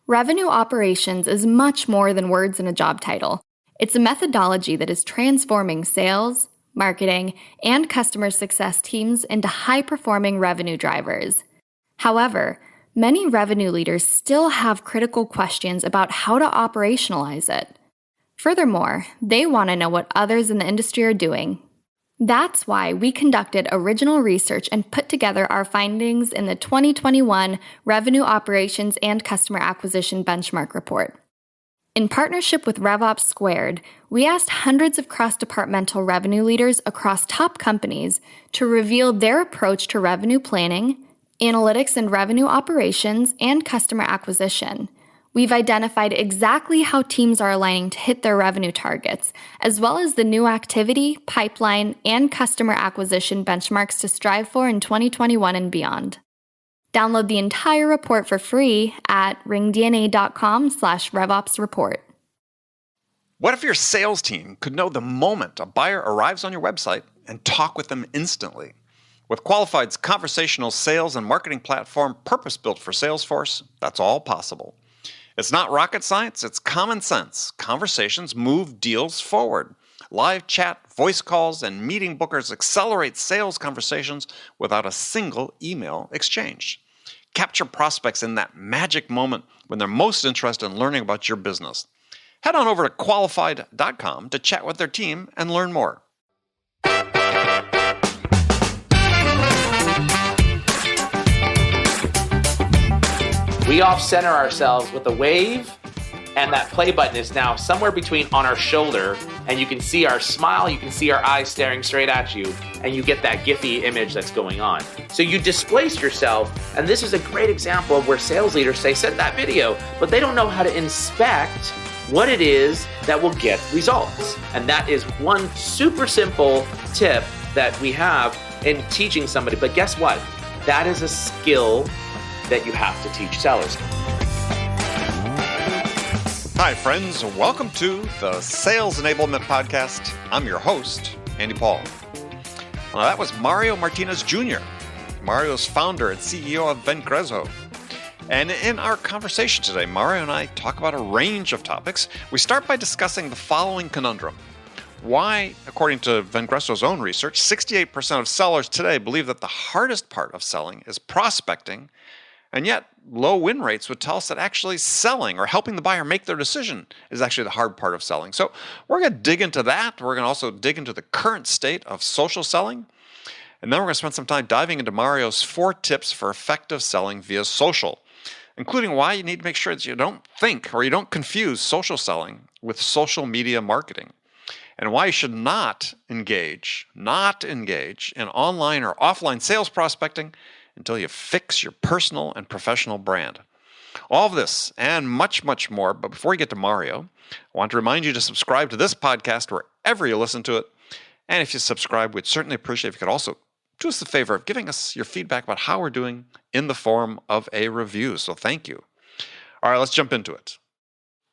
Revenue operations is much more than words in a job title. It's a methodology that is transforming sales, marketing, and customer success teams into high-performing revenue drivers. However, many revenue leaders still have critical questions about how to operationalize it. Furthermore, they want to know what others in the industry are doing. That's why we conducted original research and put together our findings in the 2021 Revenue Operations and Customer Acquisition Benchmark Report. In partnership with RevOps Squared, we asked hundreds of cross-departmental revenue leaders across top companies to reveal their approach to revenue planning, analytics and revenue operations, and customer acquisition. We've identified exactly how teams are aligning to hit their revenue targets, as well as the new activity, pipeline, and customer acquisition benchmarks to strive for in 2021 and beyond. Download the entire report for free at ringDNA.com/RevOpsReport. What if your sales team could know the moment a buyer arrives on your website and talk with them instantly? With Qualified's conversational sales and marketing platform purpose-built for Salesforce, that's all possible. It's not rocket science, it's common sense. Conversations move deals forward. Live chat, voice calls, and meeting bookers accelerate sales conversations without a single email exchange. Capture prospects in that magic moment when they're most interested in learning about your business. Head on over to qualified.com to chat with their team and learn more. We off-center ourselves with a wave, and that play button is now somewhere between on our shoulder, and you can see our smile, you can see our eyes staring straight at you, and you get that Giphy image that's going on. So you displace yourself, and this is a great example of where sales leaders say, send that video, but they don't know how to inspect what it is that will get results. And that is one super simple tip that we have in teaching somebody. But guess what? That is a skill that you have to teach sellers. Hi, friends. Welcome to the Sales Enablement Podcast. I'm your host, Andy Paul. Well, that was Mario Martinez Jr., Mario's founder and CEO of Vengrezo. And in our conversation today, Mario and I talk about a range of topics. We start by discussing the following conundrum. Why, according to Vengrezo's own research, 68% of sellers today believe that the hardest part of selling is prospecting, and yet low win rates would tell us that actually selling or helping the buyer make their decision is actually the hard part of selling. So we're going to dig into that. We're going to also dig into the current state of social selling. And then we're going to spend some time diving into Mario's 4 tips for effective selling via social, including why you need to make sure that you don't think or you don't confuse social selling with social media marketing, and why you should not engage in online or offline sales prospecting until you fix your personal and professional brand. All of this and much, much more. But before we get to Mario, I want to remind you to subscribe to this podcast wherever you listen to it. And if you subscribe, we'd certainly appreciate if you could also do us the favor of giving us your feedback about how we're doing in the form of a review. So thank you. All right, let's jump into it.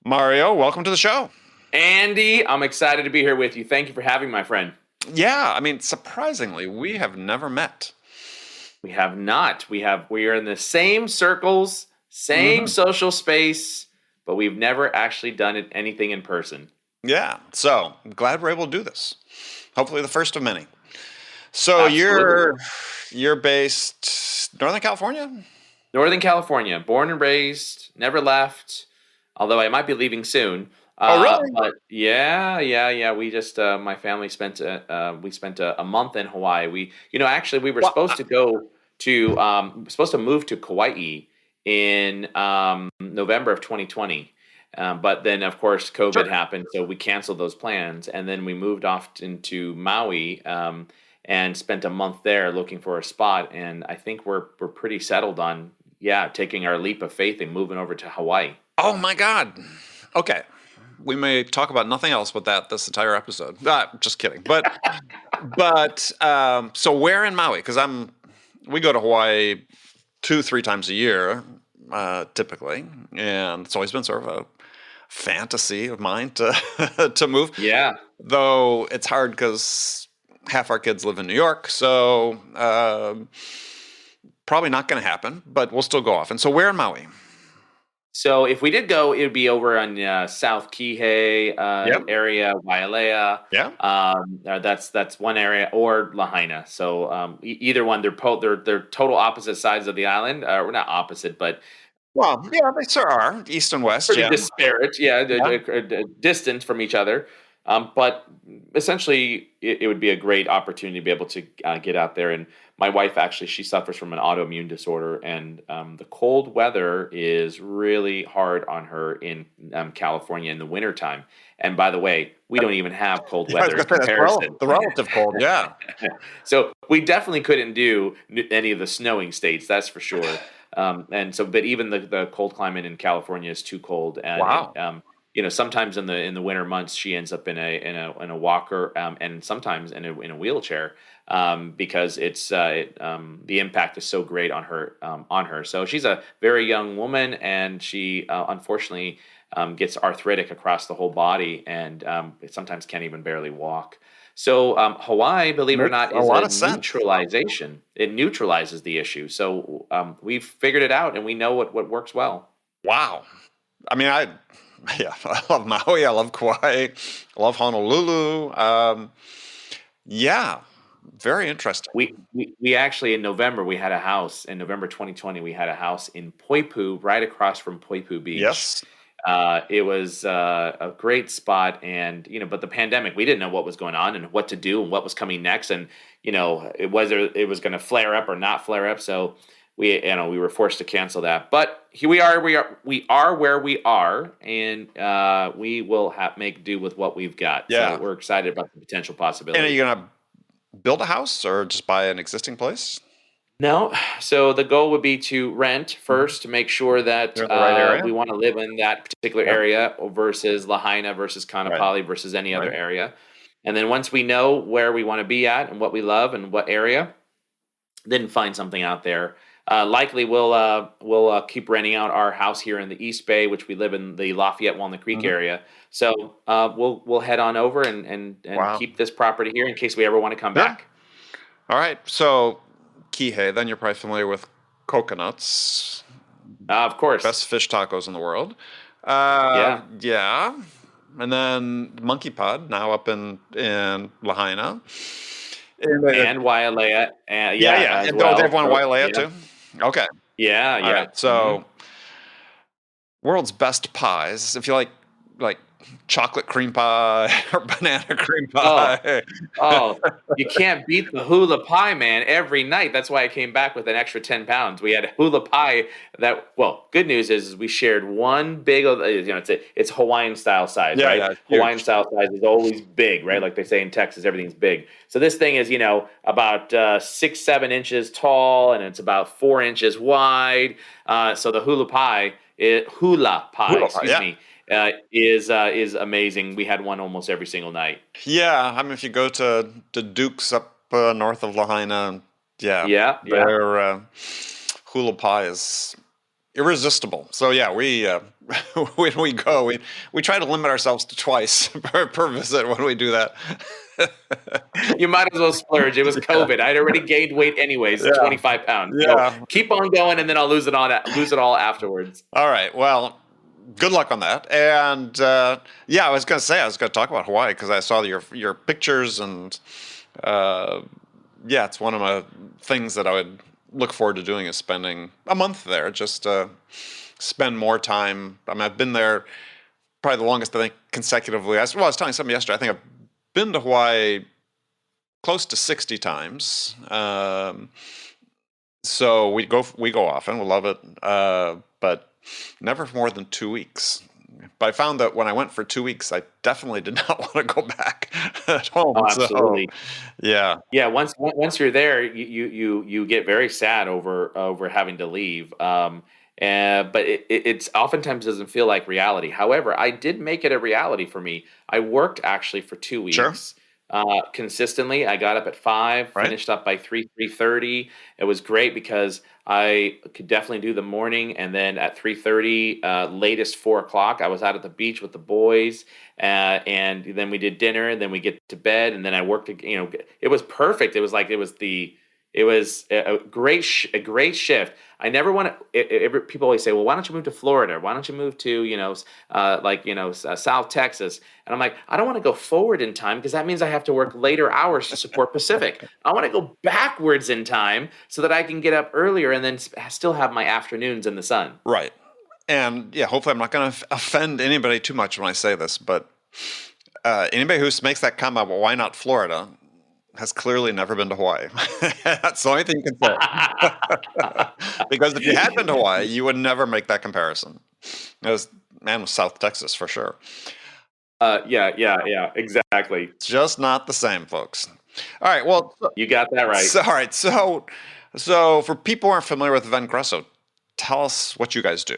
Mario, welcome to the show. Andy, I'm excited to be here with you. Thank you for having me, my friend. Yeah, I mean, surprisingly, we have never met. We have not. We are in the same circles, same social space, but we've never actually done anything in person. Yeah, so I'm glad we're able to do this. Hopefully the first of many. So Absolutely. you're based Northern California? Northern California, born and raised, never left, although I might be leaving soon. Oh, really? But yeah. We just my family spent a month in Hawaii. We were supposed to go to supposed to move to Kauai in November of 2020, but then of course COVID happened, so we canceled those plans, and then we moved off into Maui and spent a month there looking for a spot. And I think we're pretty settled on taking our leap of faith and moving over to Hawaii. Oh my God. Okay. We may talk about nothing else but that this entire episode. Just kidding. But so where in Maui? Because we go to Hawaii 2-3 times a year, typically, and it's always been sort of a fantasy of mine to move. Yeah. Though it's hard because half our kids live in New York, so probably not going to happen. But we'll still go off. And so where in Maui? So if we did go, it would be over on South Kihei Yep. area, Wailea. Yeah. That's one area, or Lahaina. So either one, they're total opposite sides of the island. We're not opposite, but Well, yeah, they sure are. East and west, pretty yeah. disparate. Yeah, Yeah. distant from each other. But essentially, it would be a great opportunity to be able to get out there. And my wife actually, she suffers from an autoimmune disorder, and the cold weather is really hard on her in California in the wintertime. And by the way, we don't even have cold Yeah, I was weather in gonna say that's comparison. the relative cold, yeah. So we definitely couldn't do any of the snowing states, that's for sure. And so, but even the cold climate in California is too cold, and Wow. sometimes in the winter months she ends up in a walker, and sometimes in a wheelchair, because the impact is so great on her. So she's a very young woman, and she unfortunately gets arthritic across the whole body, and sometimes can't even barely walk. So Hawaii, believe it or Makes not, a is lot a of sense. neutralization. It neutralizes the issue. So we've figured it out, and we know what works well. Wow. I mean, yeah, I love Maui. I love Kauai. I love Honolulu. Yeah, very interesting. We actually, in November, we had a house in November 2020. We had a house in Poipu, right across from Poipu Beach. Yes. It was a great spot, and but the pandemic, we didn't know what was going on and what to do and what was coming next, and whether it was going to flare up or not flare up. So we were forced to cancel that. But here we are. We are where we are, and we will make do with what we've got. Yeah. So we're excited about the potential And are possibility. you gonna build a house or just buy an existing place? No, so the goal would be to rent first to make sure that You're in the right area? we want to live in that particular Yep. area versus Lahaina versus Right. Kaanapali versus any other Right. area. And then once we know where we want to be at and what we love and what area, then find something out there. Likely we'll keep renting out our house here in the East Bay, which we live in the Lafayette Walnut Creek Mhm. area. So we'll head on over and Wow. keep this property here in case we ever want to come Sure. back. All right. So Kihei, then you're probably familiar with coconuts. Of course. Best fish tacos in the world. Yeah. Yeah. And then Monkey Pod, now up in Lahaina. And Wailea, Yeah. as And well. they have one in So, Wailea yeah, too? Okay. yeah, All yeah. right. So world's best pies. If you like chocolate cream pie or banana cream Oh, pie. oh, you can't beat the hula pie, man. Every night. That's why I came back with an extra 10 pounds. We had a hula pie good news is we shared one big, it's Hawaiian style size, Yeah, right? yeah, it's Hawaiian huge. style size is always big, right? Like they say in Texas, everything's big. So this thing is, about 6-7 inches tall, and it's about 4 inches wide. So the hula pie, Hula pie, excuse yeah. me, is amazing. We had one almost every single night. Yeah, I mean, if you go to Duke's up north of Lahaina, yeah, Yeah, yeah. their hula pie is irresistible. So yeah, we when we go, we try to limit ourselves to twice per visit when we do that. You might as well splurge. It was COVID. I'd already gained weight anyways, Yeah. 25 pounds. Yeah. So keep on going, and then I'll lose it all afterwards. All right, well, good luck on that. And yeah, I was going to talk about Hawaii because I saw your pictures, and yeah, it's one of my things that I would look forward to doing is spending a month there, just spend more time. I mean, I've been there probably the longest, I think, consecutively. I was telling somebody yesterday, I think I've been to Hawaii close to 60 times. So we go often. We love it, but never for more than 2 weeks. But I found that when I went for 2 weeks, I definitely did not want to go back at home. Oh, absolutely. So, yeah. Yeah, once you're there, you get very sad over having to leave. But it's oftentimes doesn't feel like reality. However, I did make it a reality for me. I worked actually for 2 Sure. weeks. Consistently. I got up at 5, Right. finished up by 3:30. It was great because I could definitely do the morning, and then at 3:30, latest 4 o'clock, I was out at the beach with the boys, and then we did dinner, and then we get to bed, and then I worked. It was perfect. It was like it was the It was a great shift. I never want to. People always say, "Well, why don't you move to Florida? Why don't you move to South Texas?" And I'm like, I don't want to go forward in time because that means I have to work later hours to support Pacific. I want to go backwards in time so that I can get up earlier and then still have my afternoons in the sun. Right. And yeah, hopefully I'm not going to offend anybody too much when I say this, but anybody who makes that comment, well, why not Florida, has clearly never been to Hawaii. That's the only thing you can say. Because if you had been to Hawaii, you would never make that comparison. It was South Texas for sure. Yeah, exactly. It's just not the same, folks. All right, well, you got that right. All right, so for people who aren't familiar with Vengresso, tell us what you guys do.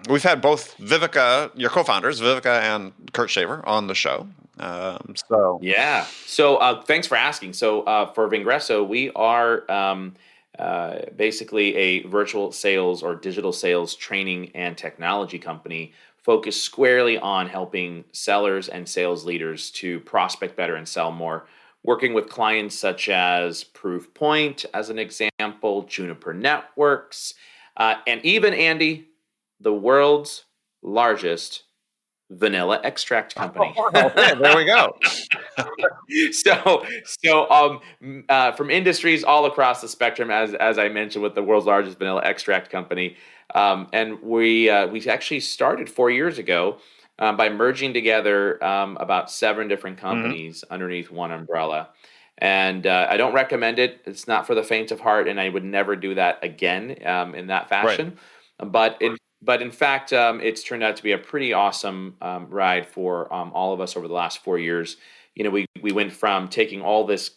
We've had both Vivica, your co-founders, Vivica and Kurt Shaver, on the show. So thanks for asking. So for Vengresso, we are basically a virtual sales or digital sales training and technology company focused squarely on helping sellers and sales leaders to prospect better and sell more, working with clients such as Proofpoint, as an example, Juniper Networks, and even, Andy, the world's largest vanilla extract company. There we go. From industries all across the spectrum, as I mentioned, with the world's largest vanilla extract company, and we actually started 4 years ago by merging together about 7 different companies underneath one umbrella. And I don't recommend it. It's not for the faint of heart, and I would never do that again in that fashion. Right. But in fact, it's turned out to be a pretty awesome ride for all of us over the last 4 years. You know, we went from taking all this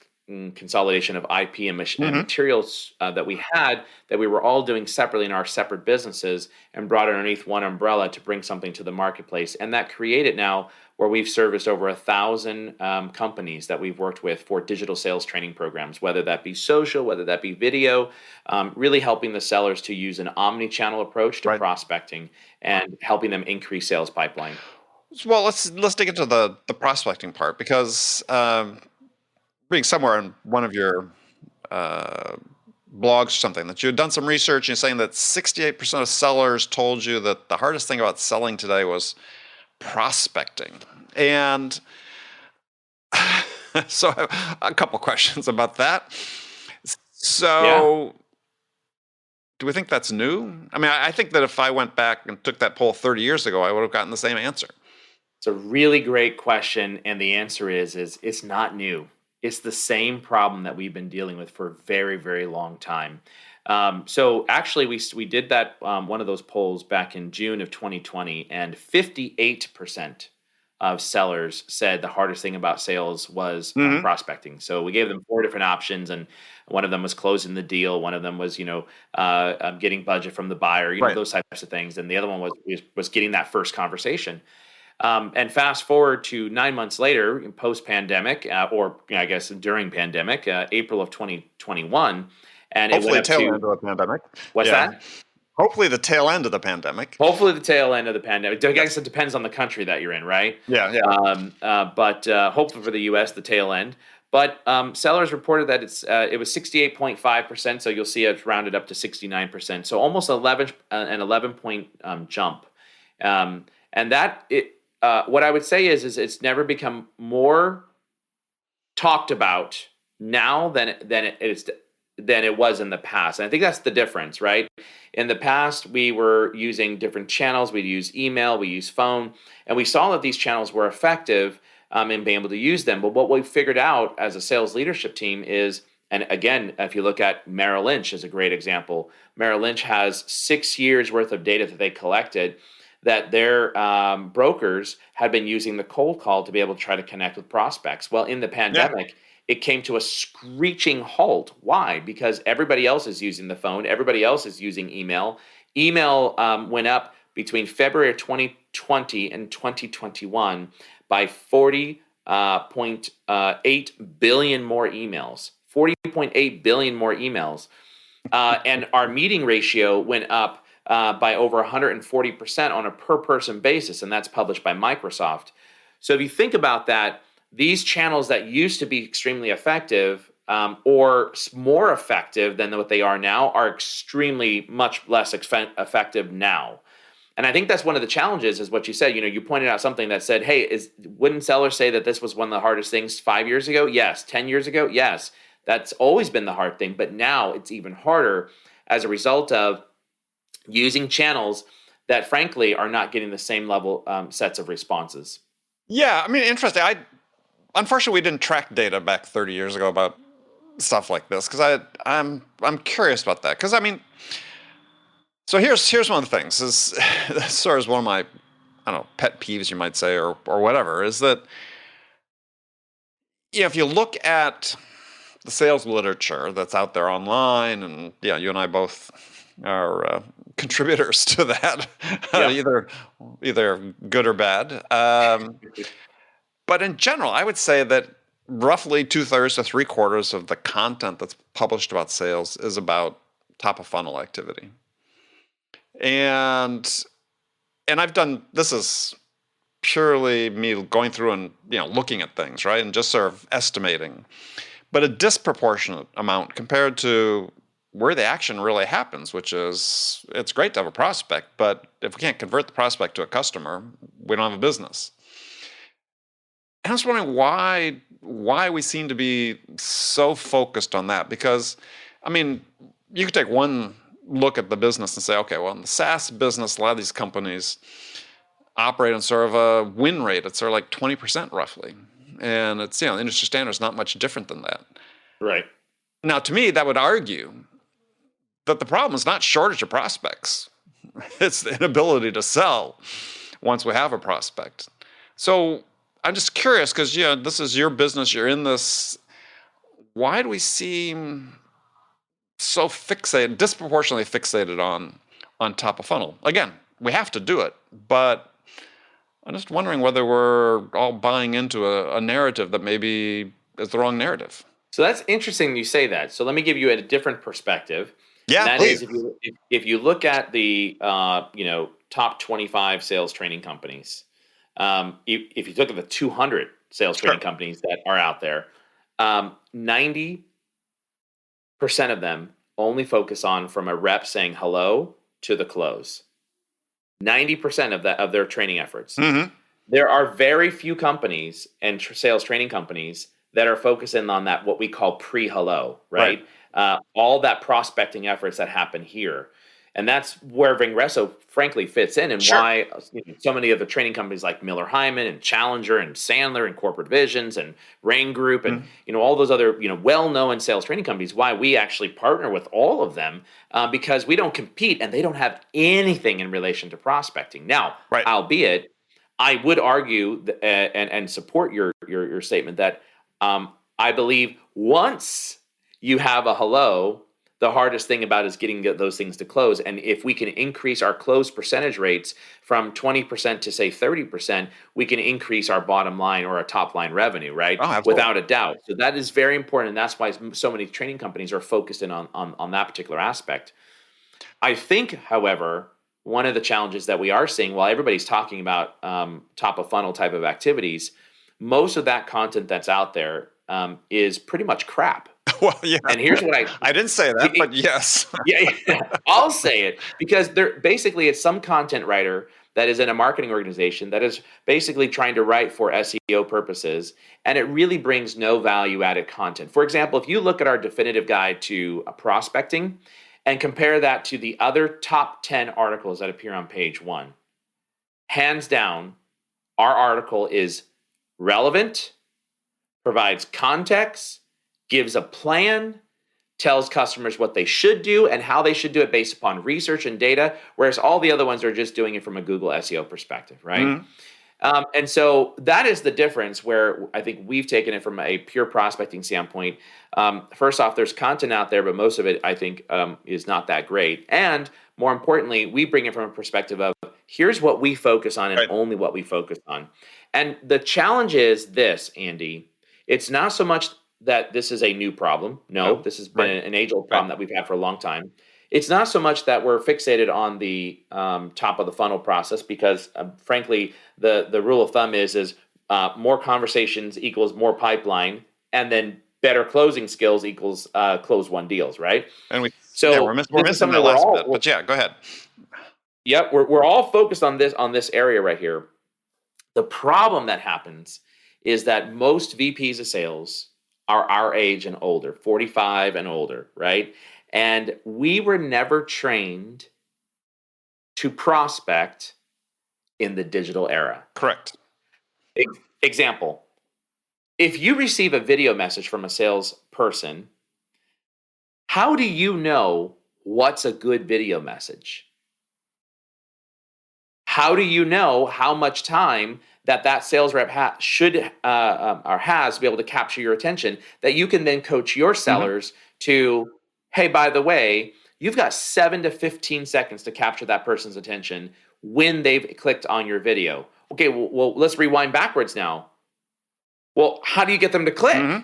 consolidation of IP and materials that we were all doing separately in our separate businesses, and brought it underneath one umbrella to bring something to the marketplace. And that created now where we've serviced over 1,000 companies that we've worked with for digital sales training programs, whether that be social, whether that be video, really helping the sellers to use an omnichannel approach to prospecting and helping them increase sales pipeline. Well, let's dig into the prospecting part, because reading somewhere in one of your blogs or something that you had done some research and saying that 68% of sellers told you that the hardest thing about selling today was prospecting. And so I have a couple questions about that. So do we think that's new? I mean, I think that if I went back and took that poll 30 years ago, I would have gotten the same answer. It's a really great question. And the answer is it's not new. It's the same problem that we've been dealing with for a very, very long time. So actually, we did that one of those polls back in June of 2020, and 58% of sellers said the hardest thing about sales was prospecting. So we gave them 4 different options, and one of them was closing the deal. One of them was, getting budget from the buyer, those types of things, and the other one was getting that first conversation. And fast forward to 9 months later, post-pandemic, or I guess during pandemic, April of 2021, and hopefully it went the tail end of the pandemic. What's that? Hopefully the tail end of the pandemic. Hopefully the tail end of the pandemic. I guess it depends on the country that you're in, right? Yeah. But hopefully for the U.S., the tail end. But sellers reported that it was 68.5%, so you'll see it's rounded up to 69%. So almost an 11-point jump. And that what I would say is it's never become more talked about now than it was in the past. And I think that's the difference, right? In the past, we were using different channels. We'd use email, we use phone, and we saw that these channels were effective in being able to use them. But what we figured out as a sales leadership team is, and again, if you look at Merrill Lynch as a great example, Merrill Lynch has 6 years worth of data that they collected that their brokers had been using the cold call to be able to try to connect with prospects. Well, in the pandemic, it came to a screeching halt. Why? Because everybody else is using the phone. Everybody else is using email. Email went up between February of 2020 and 2021 by 40.8 billion more emails. 40.8 billion more emails. And our meeting ratio went up by over 140% on a per person basis, and that's published by Microsoft. So if you think about that, these channels that used to be extremely effective or more effective than what they are now are extremely much less effective now. And I think that's one of the challenges is what you said. You pointed out something that said, hey, wouldn't sellers say that this was one of the hardest things 5 years ago? Yes. 10 years ago? Yes. That's always been the hard thing. But now it's even harder as a result of using channels that, frankly, are not getting the same level sets of responses. Yeah, I mean, interesting. Unfortunately, we didn't track data back 30 years ago about stuff like this because I'm curious about that. Because I mean, so here's one of the things is this sort of one of my, I don't know, pet peeves you might say or whatever, is that if you look at the sales literature that's out there online, and yeah, you and I both are contributors to that, either good or bad. But in general, I would say that roughly 2/3 to 3/4 of the content that's published about sales is about top of funnel activity. And I've done, this is purely me going through and looking at things, right, and just sort of estimating, but a disproportionate amount compared to where the action really happens, which is it's great to have a prospect, but if we can't convert the prospect to a customer, we don't have a business. And I was wondering why we seem to be so focused on that, because I mean, you could take one look at the business and say, okay, well, in the SaaS business, a lot of these companies operate on sort of a win rate. It's sort of like 20% roughly. And it's, the industry standard is not much different than that. Right. Now, to me, that would argue that the problem is not shortage of prospects. It's the inability to sell once we have a prospect. So I'm just curious because, this is your business. You're in this. Why do we seem so fixated, disproportionately fixated on top of funnel? Again, we have to do it, but I'm just wondering whether we're all buying into a narrative that maybe is the wrong narrative. So that's interesting you say that. So let me give you a different perspective. Yeah, and that please. is if you look at the top 25 sales training companies, if you look at the 200 sales training companies that are out there, 90% of them only focus on from a rep saying hello to the close. 90% of their training efforts. Mm-hmm. There are very few companies and sales training companies that are focusing on that, what we call pre-hello, right? All that prospecting efforts that happen here. And that's where Vingresso, frankly, fits in, and why so many of the training companies like Miller Hyman and Challenger and Sandler and Corporate Visions and Rain Group and all those other well-known sales training companies, why we actually partner with all of them, because we don't compete and they don't have anything in relation to prospecting. Now, albeit, I would argue and support your statement that I believe once you have a hello, the hardest thing about is getting those things to close. And if we can increase our close percentage rates from 20% to say 30%, we can increase our bottom line or our top line revenue, right? Without a doubt. So that is very important. And that's why so many training companies are focused in on that particular aspect. I think, however, one of the challenges that we are seeing while everybody's talking about top of funnel type of activities, most of that content that's out there is pretty much crap. Well, yeah. And here's what I didn't say that, but yes. I'll say it because it's some content writer that is in a marketing organization that is basically trying to write for SEO purposes, and it really brings no value-added content. For example, if you look at our definitive guide to prospecting and compare that to the other top 10 articles that appear on page 1, hands down, our article is relevant, provides context, gives a plan, tells customers what they should do and how they should do it based upon research and data, whereas all the other ones are just doing it from a Google SEO perspective, right? Mm-hmm. And so that is the difference where I think we've taken it from a pure prospecting standpoint. First off, there's content out there, but most of it, I think, is not that great. And more importantly, we bring it from a perspective of here's what we focus on and only what we focus on. And the challenge is this, Andy, it's not so much that this is a new problem. No, this has been an age-old problem that we've had for a long time. It's not so much that we're fixated on the top of the funnel process because, frankly, the rule of thumb is more conversations equals more pipeline, and then better closing skills equals close won deals, right? And So we're this is missing something that that we're last all bit. But yeah, go ahead. Yep, we're all focused on this area right here. The problem that happens is that most VPs of sales are our age and older, 45 and older, right? And we were never trained to prospect in the digital era. Correct. Example, if you receive a video message from a salesperson, how do you know what's a good video message? How do you know how much time that sales rep should or has to be able to capture your attention, that you can then coach your sellers to, hey, by the way, you've got 7 to 15 seconds to capture that person's attention when they've clicked on your video. Okay, well, let's rewind backwards now. Well, how do you get them to click?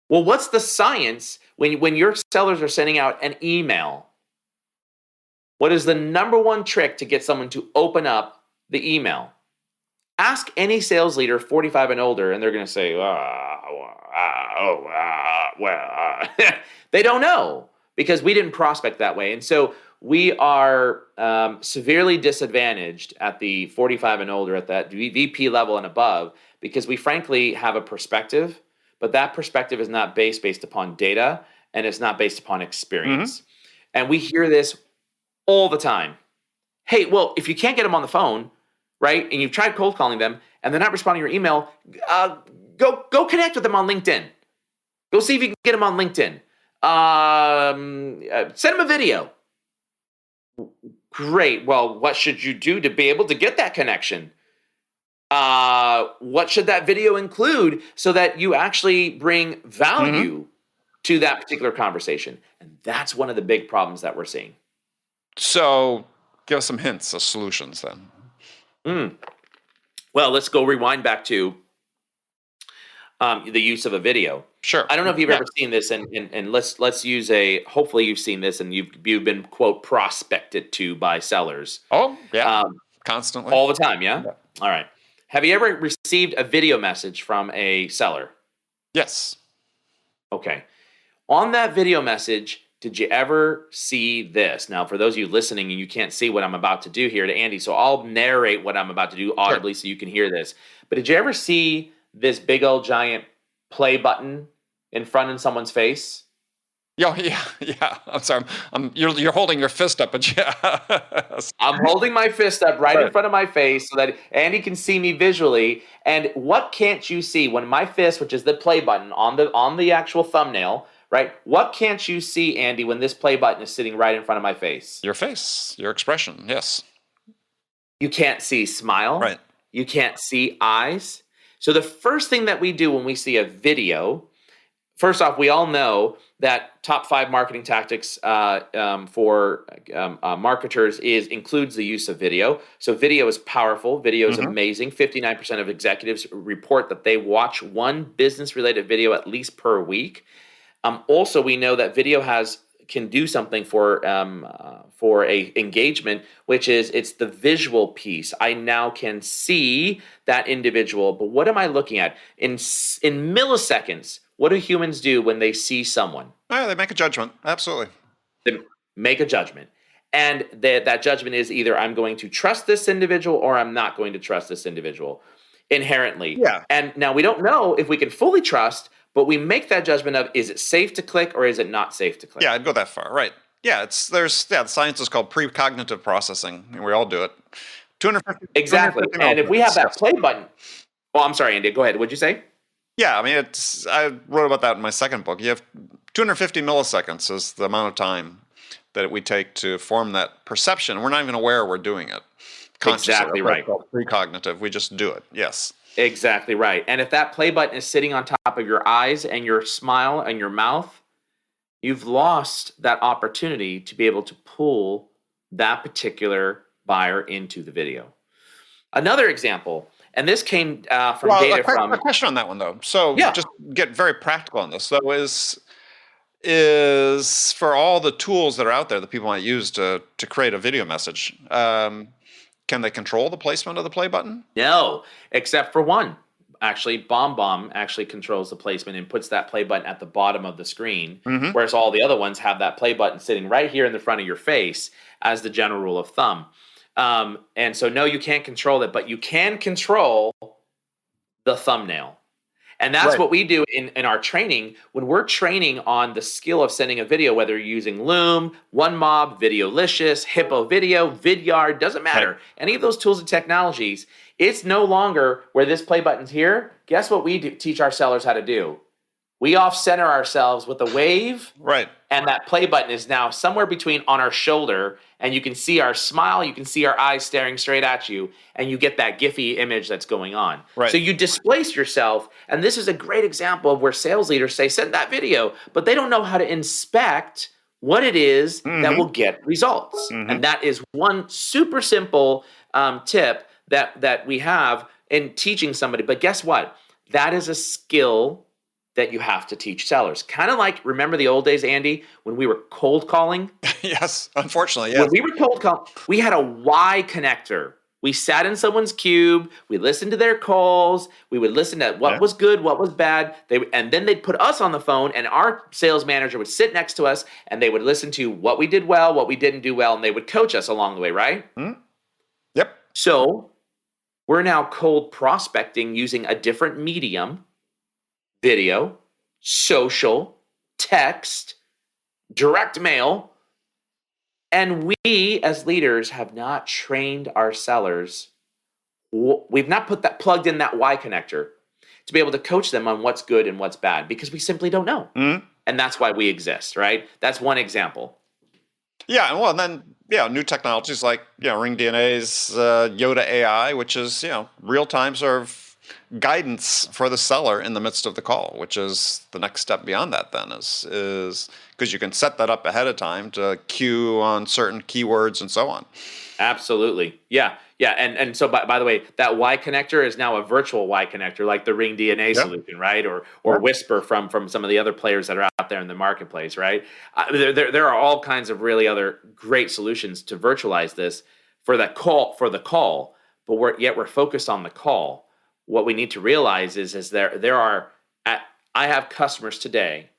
Well, what's the science when your sellers are sending out an email? What is the number one trick to get someone to open up the email? Ask any sales leader 45 and older, and they're going to say, they don't know, because we didn't prospect that way. And so we are severely disadvantaged at the 45 and older, at that VP level and above, because we frankly have a perspective, but that perspective is not based upon data, and it's not based upon experience. And we hear this all the time. Hey, well, if you can't get them on the phone, right, and you've tried cold calling them and they're not responding to your email, go connect with them on LinkedIn. Go see if you can get them on LinkedIn. Send them a video. Great. Well, what should you do to be able to get that connection? What should that video include so that you actually bring value to that particular conversation? And that's one of the big problems that we're seeing. So give us some hints of solutions then. Well, let's go rewind back to the use of a video. Sure. I don't know if you've ever seen this, and let's use hopefully you've seen this and you've been, quote, prospected to by sellers. Oh, yeah. Constantly. All the time, yeah? All right. Have you ever received a video message from a seller? Yes. Okay. On that video message, did you ever see this? Now, for those of you listening, and you can't see what I'm about to do here to Andy, so I'll narrate what I'm about to do audibly so you can hear this. But did you ever see this big old giant play button in front of someone's face? Yeah. I'm sorry. You're holding your fist up, but yeah. I'm holding my fist up right in front of my face so that Andy can see me visually. And what can't you see when my fist, which is the play button on the actual thumbnail, right? What can't you see, Andy, when this play button is sitting right in front of my face? Your face, your expression, yes. You can't see smile. Right. You can't see eyes. So the first thing that we do when we see a video, first off, we all know that top 5 marketing tactics for marketers includes the use of video. So video is powerful. Video is amazing. 59% of executives report that they watch one business-related video at least per week. Also, we know that video can do something for a engagement, which is it's the visual piece. I now can see that individual, but what am I looking at? In milliseconds, what do humans do when they see someone? They make a judgment. Absolutely. They make a judgment. And that judgment is either I'm going to trust this individual or I'm not going to trust this individual inherently. Yeah. And now we don't know if we can fully trust, but we make that judgment of, is it safe to click or is it not safe to click? Yeah, I'd go that far. Right. Yeah, the science is called precognitive processing. And we all do it. 250. Exactly. And if we have that play button, I'm sorry, Andy, go ahead. What'd you say? Yeah, I mean, I wrote about that in my second book. You have 250 milliseconds is the amount of time that we take to form that perception. We're not even aware we're doing it. Exactly right. Precognitive. We just do it. Yes. Exactly right. And if that play button is sitting on top of your eyes and your smile and your mouth, you've lost that opportunity to be able to pull that particular buyer into the video. Another example, and this came from data from... A question on that one, though. So just get very practical on this, though, is for all the tools that are out there that people might use to create a video message, can they control the placement of the play button? No, except for one. actually BombBomb actually controls the placement and puts that play button at the bottom of the screen, Mm-hmm. whereas all the other ones have that play button sitting right here in the front of your face as the general rule of thumb. And so, no, you can't control it, but you can control the thumbnail. And that's Right. what we do in our training. When we're training on the skill of sending a video, whether you're using Loom, OneMob, Videolicious, Hippo Video, Vidyard, doesn't matter. Right. Any of those tools and technologies, it's no longer where this play button's here. Guess what we do, teach our sellers how to do? We off-center ourselves with a wave, Right. and that play button is now somewhere between on our shoulder, and you can see our smile, you can see our eyes staring straight at you, and you get that Giphy image that's going on. Right. So you displace yourself, and this is a great example of where sales leaders say, send that video, but they don't know how to inspect what it is that will get results. And that is one super simple tip that we have in teaching somebody. But guess what? That is a skill that you have to teach sellers. Kind of like, remember the old days, Andy, when we were cold calling? Yes, unfortunately, yes. When we were cold calling, we had a Y connector. We sat in someone's cube. We listened to their calls. We would listen to what was good, what was bad. And then they'd put us on the phone, and our sales manager would sit next to us, and they would listen to what we did well, what we didn't do well, and they would coach us along the way, right? Yep. So we're now cold prospecting using a different medium: video, social, text, direct mail. And we as leaders have not trained our sellers. We've not plugged in that Y connector to be able to coach them on what's good and what's bad, because we simply don't know. And that's why we exist, right? That's one example. Yeah, well, and then new technologies like ringDNA's Yoda AI, which is real-time sort of guidance for the seller in the midst of the call, which is the next step beyond that. Then is because you can set that up ahead of time to queue on certain keywords and so on. Absolutely, yeah. And so by the way, that Y connector is now a virtual Y connector, like the ringDNA solution, right? Or Whisper from some of the other players that are out there in the marketplace, right? There are all kinds of really other great solutions to virtualize this for the call, but we're focused on the call. What we need to realize is I have customers today.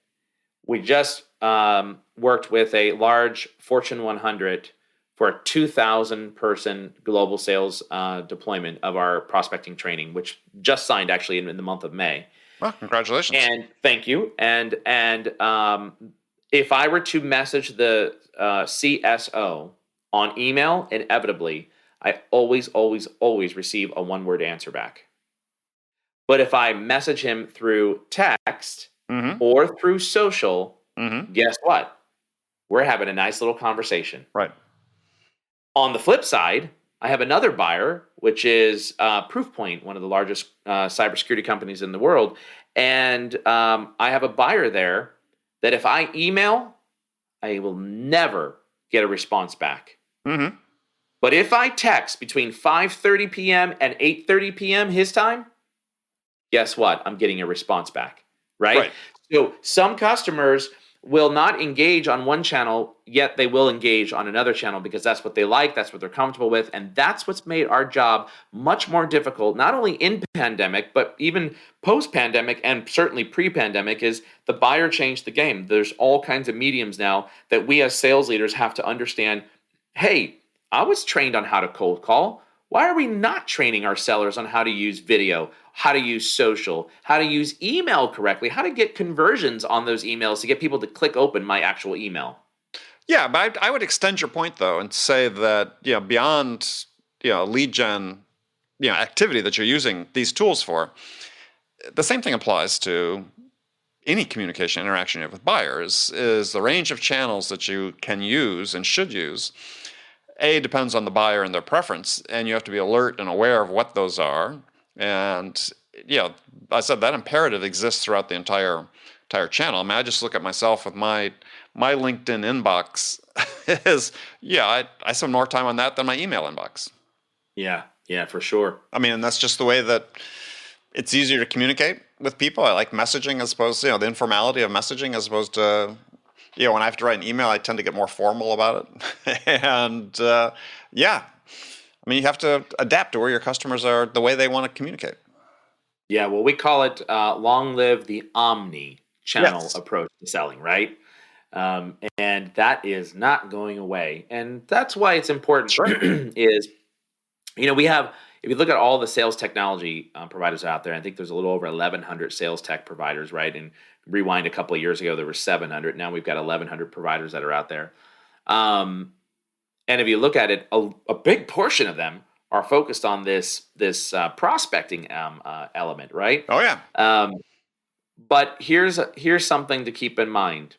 We just worked with a large Fortune 100 for a 2,000 person global sales deployment of our prospecting training, which just signed actually in the month of May. Well, congratulations. And thank you. And if I were to message the CSO on email, inevitably, I always receive a one-word answer back. But if I message him through text or through social, guess what? We're having a nice little conversation. Right. On the flip side, I have another buyer, which is Proofpoint, one of the largest cybersecurity companies in the world. And I have a buyer there that if I email, I will never get a response back. But if I text between 5:30 p.m. and 8:30 p.m. his time, guess what? I'm getting a response back, right? So some customers will not engage on one channel, yet they will engage on another channel because that's what they like, that's what they're comfortable with, and that's what's made our job much more difficult, not only in pandemic, but even post-pandemic and certainly pre-pandemic, is the buyer changed the game. There's all kinds of mediums now that we as sales leaders have to understand, hey, I was trained on how to cold call. Why are we not training our sellers on how to use video, how to use social, how to use email correctly, how to get conversions on those emails to get people to click open my actual email? Yeah, but I would extend your point though and say that beyond lead gen activity that you're using these tools for, the same thing applies to any communication interaction you have with buyers. Is the range of channels that you can use and should use depends on the buyer and their preference, and you have to be alert and aware of what those are. And I said that imperative exists throughout the entire channel. I mean, I just look at myself with my LinkedIn inbox is I spend more time on that than my email inbox. Yeah, for sure. I mean, and that's just the way that it's easier to communicate with people. I like messaging as opposed to the informality of messaging as opposed to when I have to write an email, I tend to get more formal about it. And I mean, you have to adapt to where your customers are, the way they want to communicate. Yeah, well, we call it long live the omni-channel Yes. approach to selling, right? And that is not going away. And that's why it's important That's right. is, we have, if you look at all the sales technology providers out there, I think there's a little over 1,100 sales tech providers, right? And rewind a couple of years ago, there were 700. Now we've got 1,100 providers that are out there. Um, and if you look at it, a big portion of them are focused on this prospecting element, right? Oh yeah. Um, but here's something to keep in mind: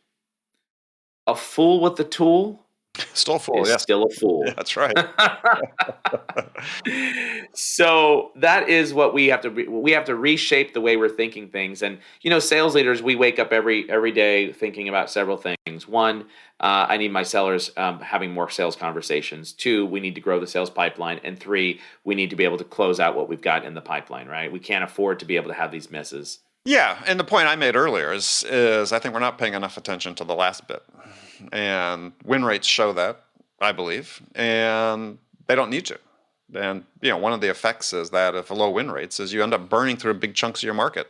a fool with the tool Still full. is Yes. still a Yeah, fool. that's right. So that is what we have to we have to reshape the way we're thinking things. And sales leaders, we wake up every day thinking about several things. One, I need my sellers having more sales conversations. Two, we need to grow the sales pipeline. And three, we need to be able to close out what we've got in the pipeline. Right? We can't afford to be able to have these misses. Yeah, and the point I made earlier is I think we're not paying enough attention to the last bit, and win rates show that, I believe, and they don't need to. And one of the effects is that if low win rates is you end up burning through big chunks of your market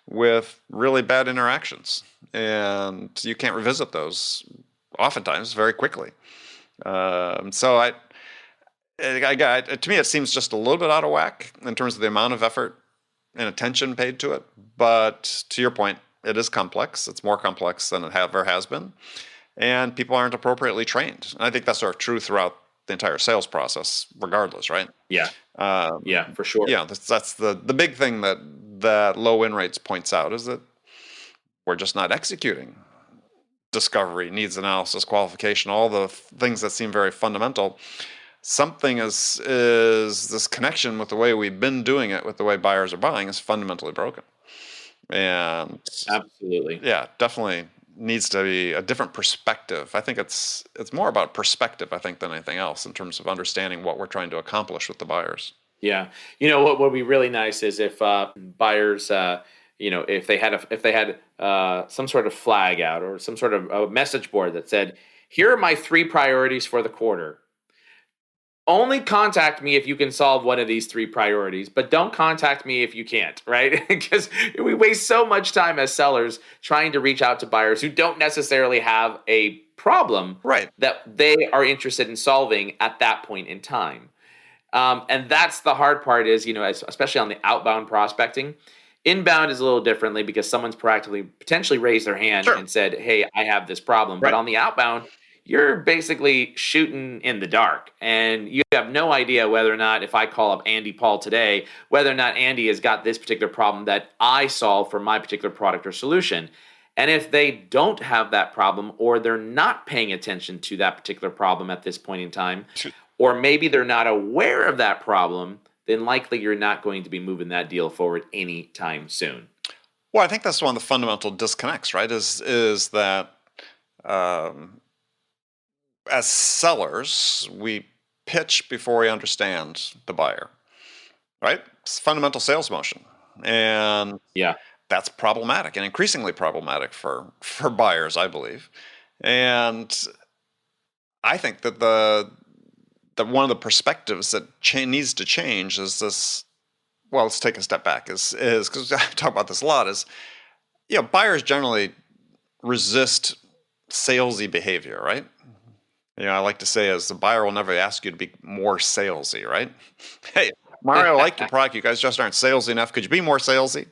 with really bad interactions, and you can't revisit those oftentimes very quickly. So to me, it seems just a little bit out of whack in terms of the amount of effort and attention paid to it. But to your point, it is complex. It's more complex than it ever has been. And people aren't appropriately trained. And I think that's sort of true throughout the entire sales process, regardless, right? Yeah. Yeah, for sure. Yeah, that's the big thing that low win rates points out is that we're just not executing discovery, needs analysis, qualification, all the things that seem very fundamental. Something is this connection with the way we've been doing it, with the way buyers are buying, is fundamentally broken. And Absolutely. yeah, definitely needs to be a different perspective. I think it's more about perspective, I think, than anything else in terms of understanding what we're trying to accomplish with the buyers. Yeah. What would be really nice is if buyers, if they had some sort of flag out or some sort of a message board that said, "Here are my 3 priorities for the quarter. Only contact me if you can solve one of these 3 priorities, but don't contact me if you can't," right? Because we waste so much time as sellers trying to reach out to buyers who don't necessarily have a problem Right. that they are interested in solving at that point in time. And that's the hard part is, especially on the outbound prospecting. Inbound is a little differently because someone's proactively potentially raised their hand Sure. and said, "Hey, I have this problem." But Right. on the outbound, you're basically shooting in the dark and you have no idea whether or not, if I call up Andy Paul today, whether or not Andy has got this particular problem that I solve for my particular product or solution. And if they don't have that problem, or they're not paying attention to that particular problem at this point in time, or maybe they're not aware of that problem, then likely you're not going to be moving that deal forward anytime soon. Well, I think that's one of the fundamental disconnects, right? Is that as sellers, we pitch before we understand the buyer, right? It's fundamental sales motion. And Yeah. that's problematic and increasingly problematic for buyers, I believe. And I think that the one of the perspectives that needs to change is this. Well, let's take a step back. Is because I talk about this a lot. Is buyers generally resist salesy behavior, right? I like to say is the buyer will never ask you to be more salesy, right? Hey, Mario, I like your product. You guys just aren't salesy enough. Could you be more salesy?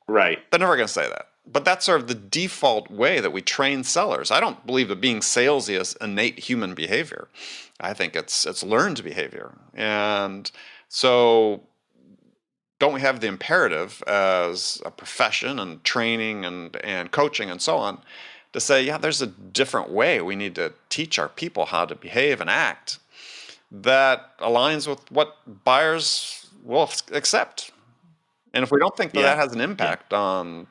Right. They're never going to say that. But that's sort of the default way that we train sellers. I don't believe that being salesy is innate human behavior. I think it's learned behavior. And so don't we have the imperative as a profession and training and coaching and so on to say, yeah, there's a different way we need to teach our people how to behave and act that aligns with what buyers will accept. And if we don't think that that has an impact on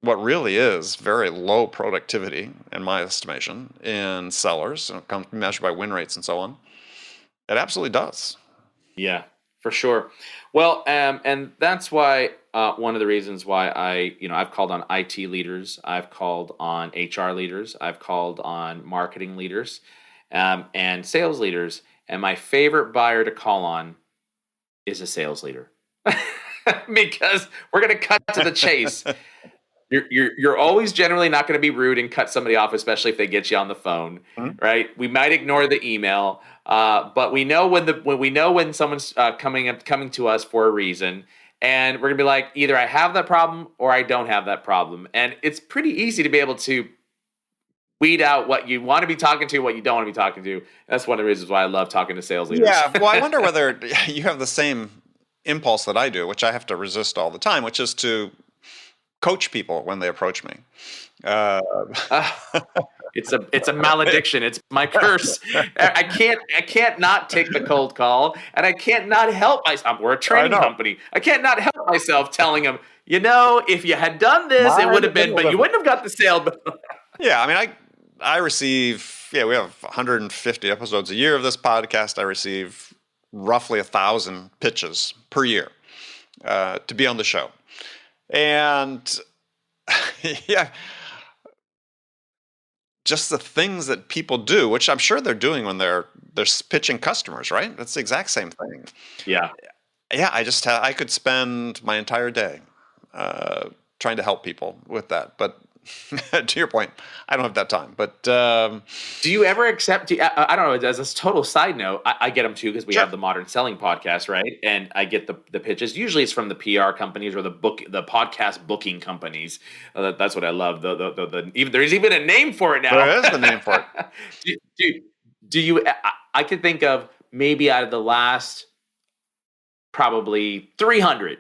what really is very low productivity, in my estimation, in sellers, and it comes measured by win rates and so on, it absolutely does. Yeah, for sure. Well, and that's why one of the reasons why I've called on IT leaders, I've called on HR leaders, I've called on marketing leaders, and sales leaders, and my favorite buyer to call on is a sales leader. because we're going to cut to the chase. You're always generally not going to be rude and cut somebody off, especially if they get you on the phone, right? We might ignore the email, but we know when someone's coming to us for a reason, and we're gonna be like, either I have that problem or I don't have that problem, and it's pretty easy to be able to weed out what you want to be talking to, what you don't want to be talking to. That's one of the reasons why I love talking to sales leaders. Yeah, well, I wonder whether you have the same impulse that I do, which I have to resist all the time, which is to coach people when they approach me. It's a malediction. It's my curse. I can't not take the cold call, and I can't not help myself. We're a training company. I can't not help myself telling them, if you had done this, it would have been, but you wouldn't have got the sale. Yeah, I mean, I receive, we have 150 episodes a year of this podcast. I receive roughly 1,000 pitches per year to be on the show. And yeah, just the things that people do, which I'm sure they're doing when they're pitching customers, right? That's the exact same thing. Yeah. Yeah, I could spend my entire day trying to help people with that. But to your point, I don't have that time. But do you ever accept? I don't know. As a total side note, I get them too because we have the Modern Selling podcast, right? And I get the pitches. Usually, it's from the PR companies or the podcast booking companies. That's what I love. There's even a name for it now. There is a name for it. Do you? I could think of maybe out of the last probably 300,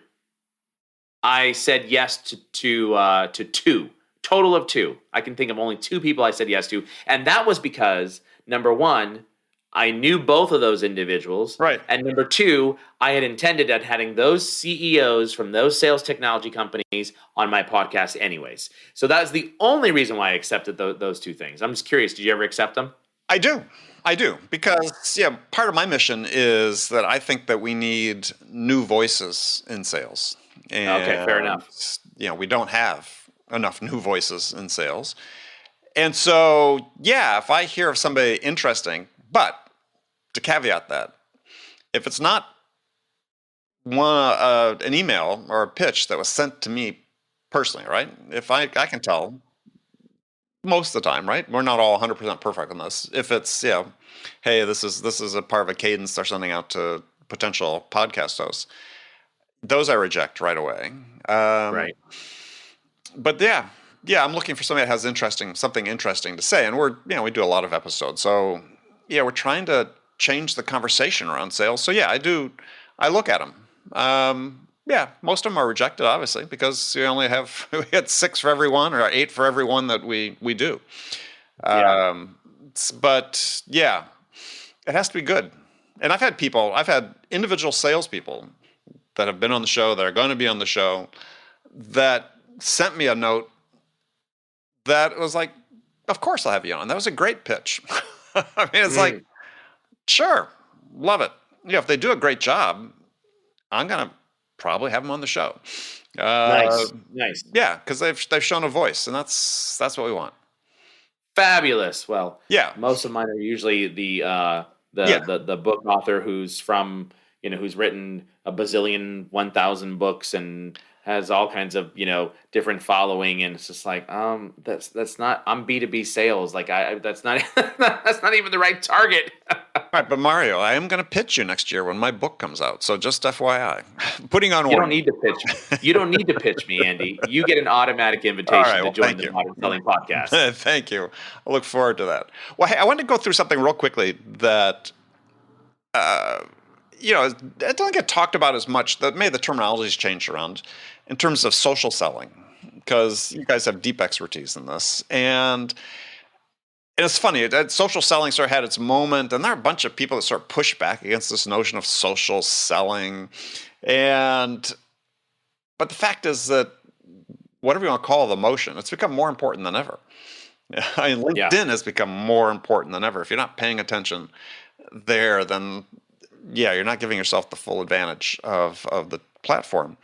I said yes to two. Total of 2. I can think of only 2 people I said yes to. And that was because, number 1, I knew both of those individuals. Right. And number 2, I had intended on having those CEOs from those sales technology companies on my podcast anyways. So that's the only reason why I accepted those 2 things. I'm just curious, did you ever accept them? I do. Because, part of my mission is that I think that we need new voices in sales. And, okay, fair enough. We don't have enough new voices in sales. And so, if I hear of somebody interesting, but to caveat that, if it's not an email or a pitch that was sent to me personally, right? If I can tell most of the time, right? We're not all 100% perfect on this. If it's, hey, this is a part of a cadence they're sending out to potential podcast hosts, those I reject right away. Right. But I'm looking for somebody that has something interesting to say, and we do a lot of episodes, so we're trying to change the conversation around sales. So I look at them. Most of them are rejected, obviously, because we had 6 for every one or 8 for every one that we do. But it has to be good. And I've had individual salespeople that have been on the show, that are going to be on the show, that sent me a note that was like, of course I'll have you on. That was a great pitch. I mean, it's like, sure, love it. If they do a great job, I'm going to probably have them on the show. Nice. Yeah, because they've shown a voice, and that's what we want. Fabulous. Well, most of mine are usually the book author who's from, who's written a bazillion 1,000 books and has all kinds of, different following. And it's just like, that's not, I'm B2B sales. Like that's not even the right target. All right. But Mario, I am going to pitch you next year when my book comes out. So just FYI, You don't need to pitch. You don't need to pitch me, Andy. You get an automatic invitation to join the Modern Selling podcast. Thank you. I look forward to that. Well, hey, I wanted to go through something real quickly that, it doesn't get talked about as much. That maybe the terminology's changed around in terms of social selling, because you guys have deep expertise in this. And it's funny, social selling sort of had its moment, and there are a bunch of people that sort of push back against this notion of social selling. But the fact is that whatever you want to call the motion, it's become more important than ever. I mean, LinkedIn has become more important than ever. If you're not paying attention there, then you're not giving yourself the full advantage of the platform.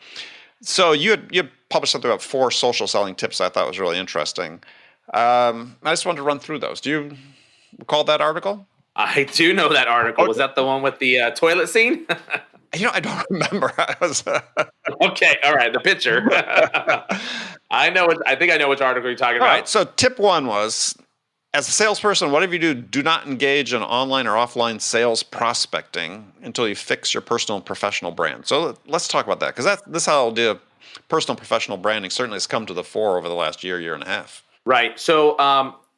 So you published something about 4 social selling tips I thought was really interesting. I just wanted to run through those. Do you recall that article? I do know that article. Okay. Was that the one with the toilet scene? I don't remember. I was. Okay, all right, the pitcher. I think I know which article you're talking All about. right. So tip one was, as a salesperson, whatever you do not engage in online or offline sales prospecting until you fix your personal and professional brand. So let's talk about that, because this idea of personal and professional branding certainly has come to the fore over the last year and a half. Right. So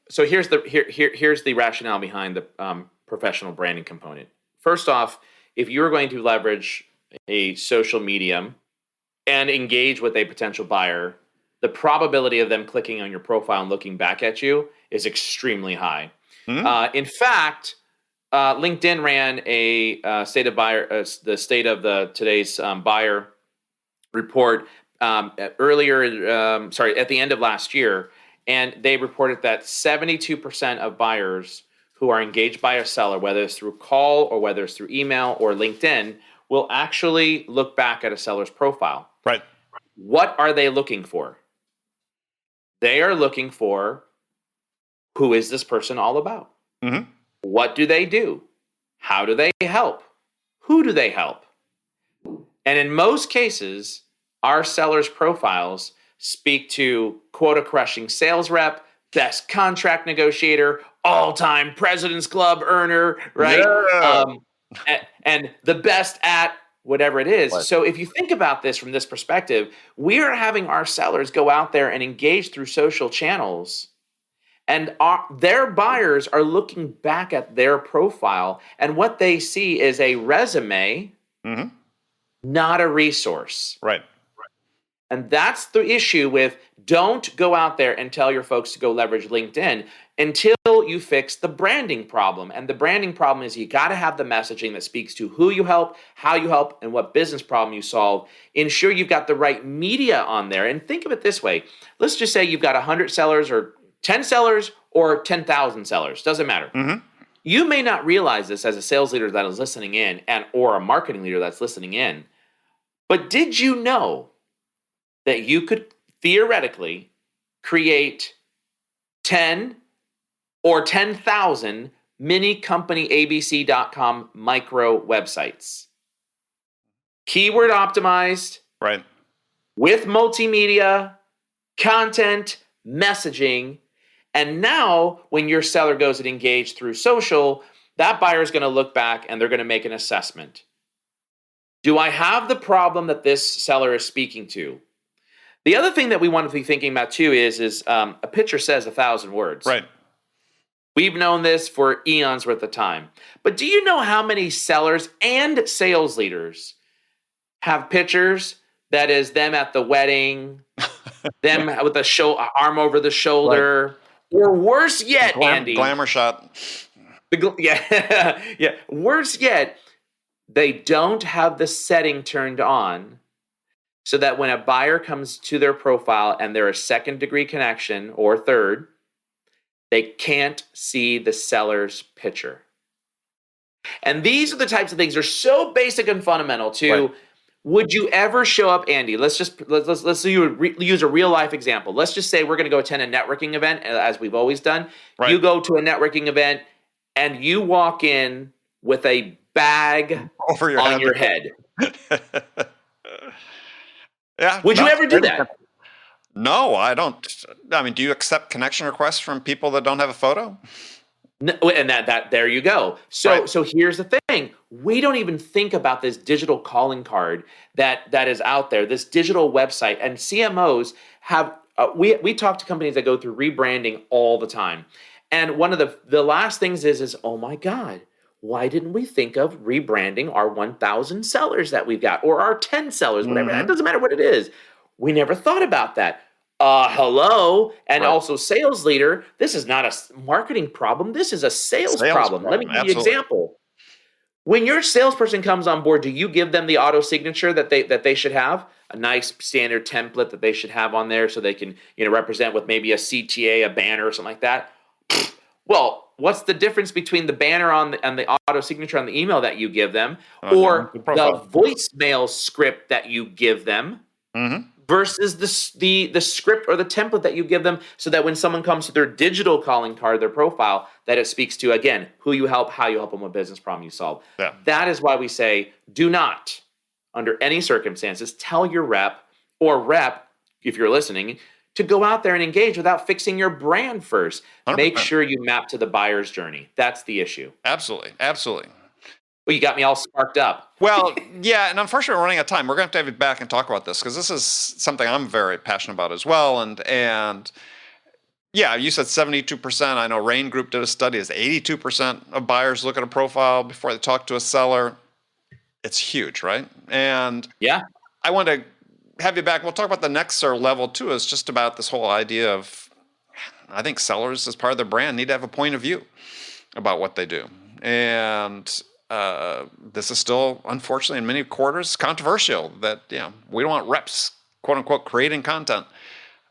here's the rationale behind the professional branding component. First off, if you're going to leverage a social medium and engage with a potential buyer, the probability of them clicking on your profile and looking back at you is extremely high. In fact, LinkedIn ran a state of buyer, the state of the today's buyer report at the end of last year, and they reported that 72% of buyers who are engaged by a seller, whether it's through call or whether it's through email or LinkedIn, will actually look back at a seller's profile. Right. What are they looking for? They are looking for, who is this person all about? Mm-hmm. What do they do? How do they help? Who do they help? And in most cases, our sellers' profiles speak to quota-crushing sales rep, best contract negotiator, all-time President's Club earner, right? Yeah. And the best at whatever it is. Right. So if you think about this from this perspective, we are having our sellers go out there and engage through social channels, and their buyers are looking back at their profile, and what they see is a resume, not a resource. Right. And that's the issue with, don't go out there and tell your folks to go leverage LinkedIn until you fix the branding problem. And the branding problem is, you got to have the messaging that speaks to who you help, how you help, and what business problem you solve. Ensure you've got the right media on there. And think of it this way. Let's just say you've got 100 sellers or 10 sellers or 10,000 sellers. Doesn't matter. You may not realize this as a sales leader that is listening in, or a marketing leader that's listening in. But did you know that you could theoretically create 10 or 10,000 mini company abc.com micro websites? Keyword optimized, Right. with multimedia, content, messaging. And now when your seller goes and engage through social, that buyer is going to look back and they're going to make an assessment. Do I have the problem that this seller is speaking to? The other thing that we want to be thinking about too is a picture says 1,000 words. Right. We've known this for eons worth of time. But do you know how many sellers and sales leaders have pictures that is them at the wedding, them with the arm over the shoulder, or worse yet, Andy, glamour shot. Yeah. Worse yet, they don't have the setting turned on, so that when a buyer comes to their profile and they're a second degree connection or third, they can't see the seller's picture. And these are the types of things that are so basic and fundamental to, right. Would you ever show up, Andy? Let's use a real life example. Let's just say we're going to go attend a networking event, as we've always done. Right. You go to a networking event and you walk in with a bag over your head. Yeah. Would you ever do that? No, I don't. I mean, do you accept connection requests from people that don't have a photo? No, and that there you go. So here's the thing. We don't even think about this digital calling card that is out there, this digital website, and CMOs have, we talk to companies that go through rebranding all the time. And one of the last things is, oh my God, why didn't we think of rebranding our 1,000 sellers that we've got, or our 10 sellers, whatever? That doesn't matter what it is. We never thought about that. Hello. And also, sales leader, this is not a marketing problem. This is a sales problem. Let me give you an example. When your salesperson comes on board, do you give them the auto signature that they should have? A nice standard template that they should have on there so they can, represent with maybe a CTA, a banner or something like that? Well, what's the difference between the banner and the auto signature on the email that you give them, or the voicemail script that you give them, versus the script or the template that you give them, so that when someone comes to their digital calling card, their profile, that it speaks to, again, who you help, how you help them, what business problem you solve. Yeah. That is why we say, do not under any circumstances, tell your rep or rep, if you're listening, to go out there and engage without fixing your brand first. 100%. Make sure you map to the buyer's journey. That's the issue. Absolutely. Absolutely. Well, you got me all sparked up. Well, yeah, and unfortunately, we're running out of time. We're going to have you back and talk about this because this is something I'm very passionate about as well. And yeah, you said 72%. I know Rain Group did a study. It's 82% of buyers look at a profile before they talk to a seller. It's huge, right? And yeah, I want to have you back. We'll talk about the next sort of level too. Is just about this whole idea of, I think sellers as part of their brand need to have a point of view about what they do. And this is still, unfortunately, in many quarters, controversial that, we don't want reps, quote unquote, creating content.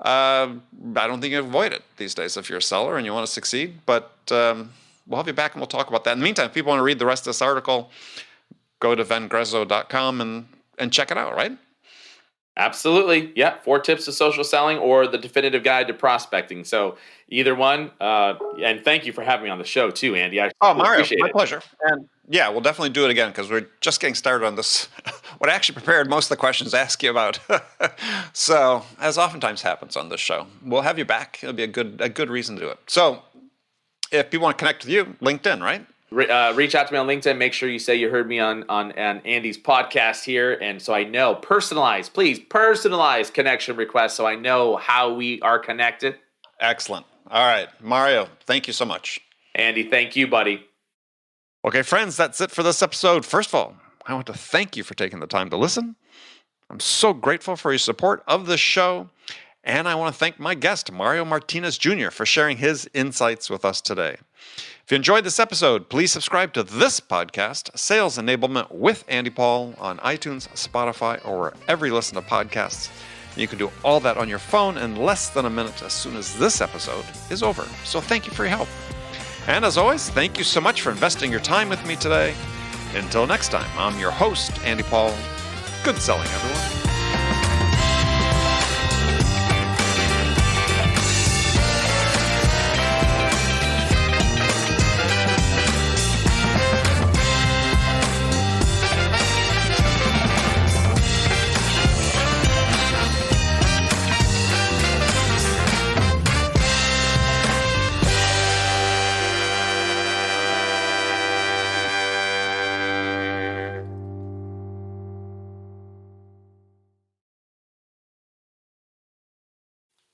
I don't think you can avoid it these days if you're a seller and you want to succeed, but we'll have you back and we'll talk about that. In the meantime, if people want to read the rest of this article, go to vengrezzo.com and check it out, right? Absolutely. Yeah. 4 tips to social selling or the definitive guide to prospecting. So either one. And thank you for having me on the show too, Andy. Mario, my pleasure. And yeah, we'll definitely do it again because we're just getting started on this. What I actually prepared most of the questions to ask you about. So as oftentimes happens on this show, we'll have you back. It'll be a good reason to do it. So if people want to connect with you, LinkedIn, right? Reach out to me on LinkedIn. Make sure you say you heard me on Andy's podcast here. And so I know, please personalize connection requests so I know how we are connected. Excellent. All right. Mario, thank you so much. Andy, thank you, buddy. Okay, friends, that's it for this episode. First of all, I want to thank you for taking the time to listen. I'm so grateful for your support of this show. And I want to thank my guest, Mario Martinez Jr., for sharing his insights with us today. If you enjoyed this episode, please subscribe to this podcast, Sales Enablement with Andy Paul, on iTunes, Spotify, or wherever you listen to podcasts. You can do all that on your phone in less than a minute as soon as this episode is over. So thank you for your help. And as always, thank you so much for investing your time with me today. Until next time, I'm your host, Andy Paul. Good selling, everyone.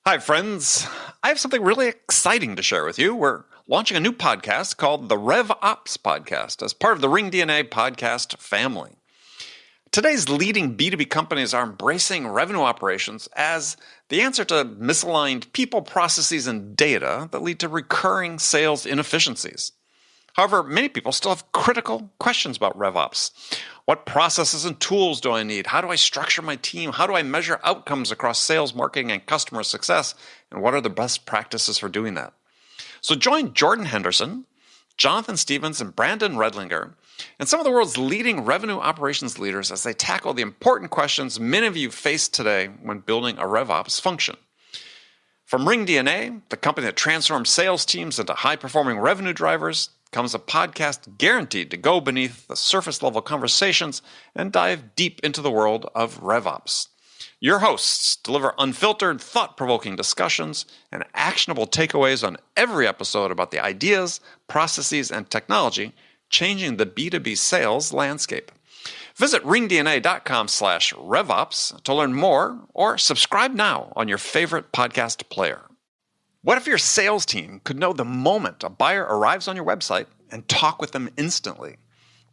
Hi, friends. I have something really exciting to share with you. We're launching a new podcast called the RevOps Podcast as part of the ringDNA podcast family. Today's leading B2B companies are embracing revenue operations as the answer to misaligned people, processes, and data that lead to recurring sales inefficiencies. However, many people still have critical questions about RevOps. What processes and tools do I need? How do I structure my team? How do I measure outcomes across sales, marketing, and customer success? And what are the best practices for doing that? So join Jordan Henderson, Jonathan Stevens, and Brandon Redlinger, and some of the world's leading revenue operations leaders as they tackle the important questions many of you face today when building a RevOps function. From ringDNA, the company that transforms sales teams into high-performing revenue drivers, comes a podcast guaranteed to go beneath the surface-level conversations and dive deep into the world of RevOps. Your hosts deliver unfiltered, thought-provoking discussions and actionable takeaways on every episode about the ideas, processes, and technology changing the B2B sales landscape. Visit ringdna.com/RevOps to learn more or subscribe now on your favorite podcast player. What if your sales team could know the moment a buyer arrives on your website and talk with them instantly?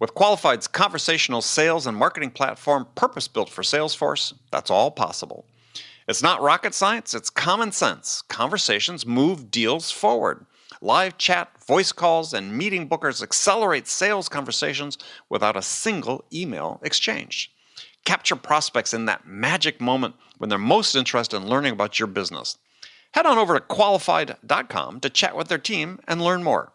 With Qualified's conversational sales and marketing platform purpose-built for Salesforce, that's all possible. It's not rocket science, it's common sense. Conversations move deals forward. Live chat, voice calls, and meeting bookers accelerate sales conversations without a single email exchange. Capture prospects in that magic moment when they're most interested in learning about your business. Head on over to qualified.com to chat with their team and learn more.